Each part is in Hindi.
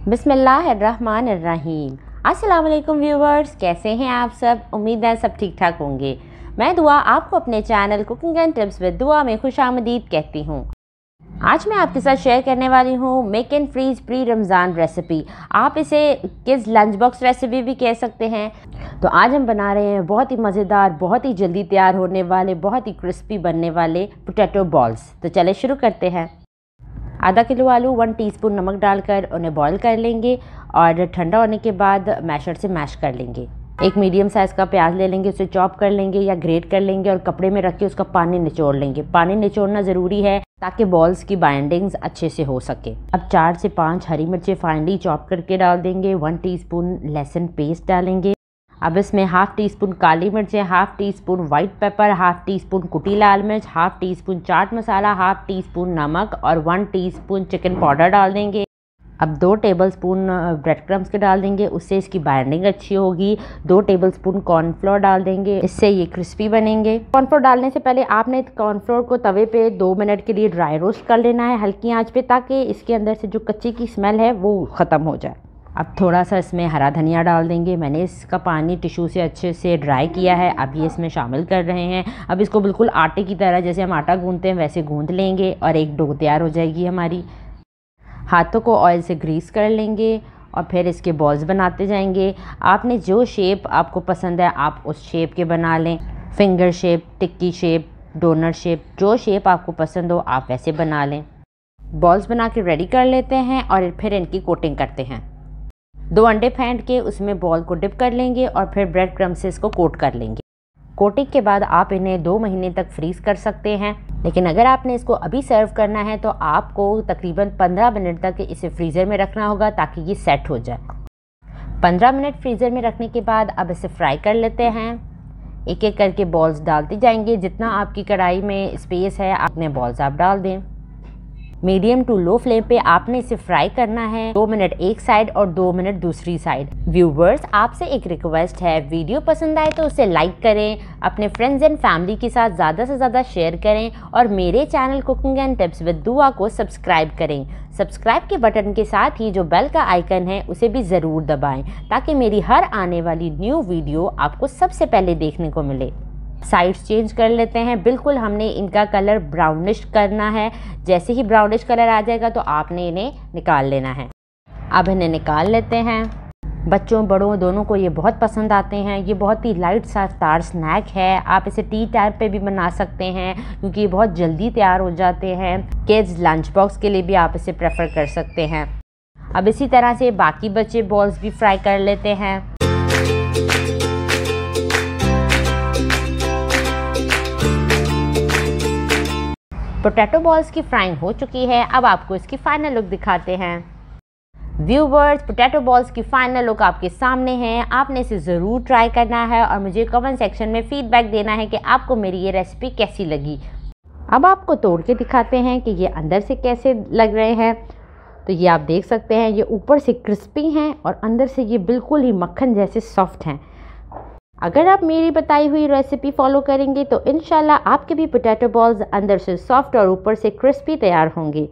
बिस्मिल्लाहिर्रहमानिर्रहीम। अस्सलाम वालेकुम व्यूवर्स, कैसे हैं आप सब। उम्मीद है सब ठीक ठाक होंगे। मैं दुआ आपको अपने channel cooking and tips with दुआ में खुशामदीद कहती हूँ। आज मैं आपके साथ शेयर करने वाली हूँ make and freeze pre Ramzan recipe. आप इसे किस लंच बॉक्स रेसिपी भी कह सकते हैं। तो आज हम बना रहे हैं बहुत ही मज़ेदार, बहुत ही जल्दी तैयार होने वाले, बहुत ही क्रिस्पी बनने वाले पोटैटो बॉल्स। तो चले शुरू करते हैं। आधा किलो आलू 1 टीस्पून नमक डालकर उन्हें बॉईल कर लेंगे और ठंडा होने के बाद मैशर से मैश कर लेंगे। एक मीडियम साइज़ का प्याज ले लेंगे, उसे चॉप कर लेंगे या ग्रेट कर लेंगे और कपड़े में रख के उसका पानी निचोड़ लेंगे। पानी निचोड़ना ज़रूरी है ताकि बॉल्स की बाइंडिंग्स अच्छे से हो सके। अब 4 से 5 हरी मिर्चें फाइनली चॉप करके डाल देंगे। 1 टीस्पून लहसुन पेस्ट डालेंगे। अब इसमें हाफ़ टी स्पून काली मिर्चें, half tea spoon white paper, half tea spoon कुटी लाल मिर्च, half tea spoon chaat masala, half tea spoon नमक और 1 टीस्पून चिकन पाउडर डाल देंगे। अब 2 टेबलस्पून ब्रेड क्रम्स के डाल देंगे, उससे इसकी बाइंडिंग अच्छी होगी। 2 टेबलस्पून कॉर्नफ्लोर डाल देंगे, इससे ये क्रिस्पी बनेंगे। कॉर्नफ्लोर डालने से पहले आपने कॉर्नफ्लोर को तवे पे 2 मिनट के लिए ड्राई रोस्ट कर लेना है हल्की आंच पे, ताकि इसके अंदर से जो कच्ची की स्मेल है वो ख़त्म हो जाए। अब थोड़ा सा इसमें हरा धनिया डाल देंगे। मैंने इसका पानी टिश्यू से अच्छे से ड्राई किया है, अब ये इसमें शामिल कर रहे हैं। अब इसको बिल्कुल आटे की तरह, जैसे हम आटा गूंथते हैं वैसे गूंथ लेंगे और एक डो तैयार हो जाएगी हमारी। हाथों को ऑयल से ग्रीस कर लेंगे और फिर इसके बॉल्स बनाते जाएंगे। आपने जो शेप आपको पसंद है आप उस शेप के बना लें। फिंगर शेप, टिक्की शेप, डोनट शेप, जो शेप आपको पसंद हो आप वैसे बना लें। बॉल्स बना के रेडी कर लेते हैं और फिर इनकी कोटिंग करते हैं। 2 अंडे फेंट के उसमें बॉल को डिप कर लेंगे और फिर ब्रेड क्रम्ब से इसको कोट कर लेंगे। कोटिंग के बाद आप इन्हें 2 महीने तक फ्रीज़ कर सकते हैं, लेकिन अगर आपने इसको अभी सर्व करना है तो आपको तकरीबन 15 मिनट तक इसे फ्रीज़र में रखना होगा ताकि ये सेट हो जाए। 15 मिनट फ्रीज़र में रखने के बाद अब इसे फ्राई कर लेते हैं। एक एक करके बॉल्स डालते जाएंगे। जितना आपकी कढ़ाई में स्पेस है अपने बॉल्स आप डाल दें। मीडियम टू लो फ्लेम पे आपने इसे फ्राई करना है। 2 मिनट एक साइड और 2 मिनट दूसरी साइड। व्यूवर्स, आपसे एक रिक्वेस्ट है, वीडियो पसंद आए तो उसे लाइक करें, अपने फ्रेंड्स एंड फैमिली के साथ ज़्यादा से ज़्यादा शेयर करें और मेरे channel cooking and tips with दुआ को सब्सक्राइब करें। सब्सक्राइब के बटन के साथ ही जो बेल का आइकन है उसे भी ज़रूर दबाएं ताकि मेरी हर आने वाली न्यू वीडियो आपको सबसे पहले देखने को मिले। साइड्स चेंज कर लेते हैं। बिल्कुल हमने इनका कलर ब्राउनिश करना है। जैसे ही ब्राउनिश कलर आ जाएगा तो आपने इन्हें निकाल लेना है। अब इन्हें निकाल लेते हैं। बच्चों बड़ों दोनों को ये बहुत पसंद आते हैं। ये बहुत ही लाइट सा इफ्तार स्नैक है। आप इसे टी टाइम पे भी बना सकते हैं क्योंकि ये बहुत जल्दी तैयार हो जाते हैं। किड्स लंच बॉक्स के लिए भी आप इसे प्रेफर कर सकते हैं। अब इसी तरह से बाकी बचे बॉल्स भी फ्राई कर लेते हैं। पोटैटो बॉल्स की फ्राइंग हो चुकी है। अब आपको इसकी फाइनल लुक दिखाते हैं। व्यूवर्स, पोटैटो बॉल्स की फाइनल लुक आपके सामने है। आपने इसे ज़रूर ट्राई करना है और मुझे कमेंट सेक्शन में फीडबैक देना है कि आपको मेरी ये रेसिपी कैसी लगी। अब आपको तोड़ के दिखाते हैं कि ये अंदर से कैसे लग रहे हैं। तो ये आप देख सकते हैं, ये ऊपर से क्रिस्पी हैं और अंदर से ये बिल्कुल ही मक्खन जैसे सॉफ्ट हैं। अगर आप मेरी बताई हुई रेसिपी फॉलो करेंगे तो इंशाल्लाह आपके भी पोटैटो बॉल्स अंदर से सॉफ्ट और ऊपर से क्रिस्पी तैयार होंगे।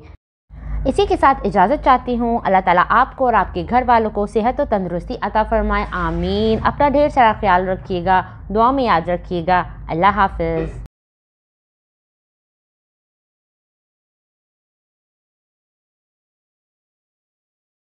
इसी के साथ इजाज़त चाहती हूँ। अल्लाह ताला आपको और आपके घर वालों को सेहत और तंदुरुस्ती अता फरमाए। आमीन। अपना ढेर सारा ख्याल रखिएगा, दुआ में याद रखिएगा। अल्लाह हाफ़िज़।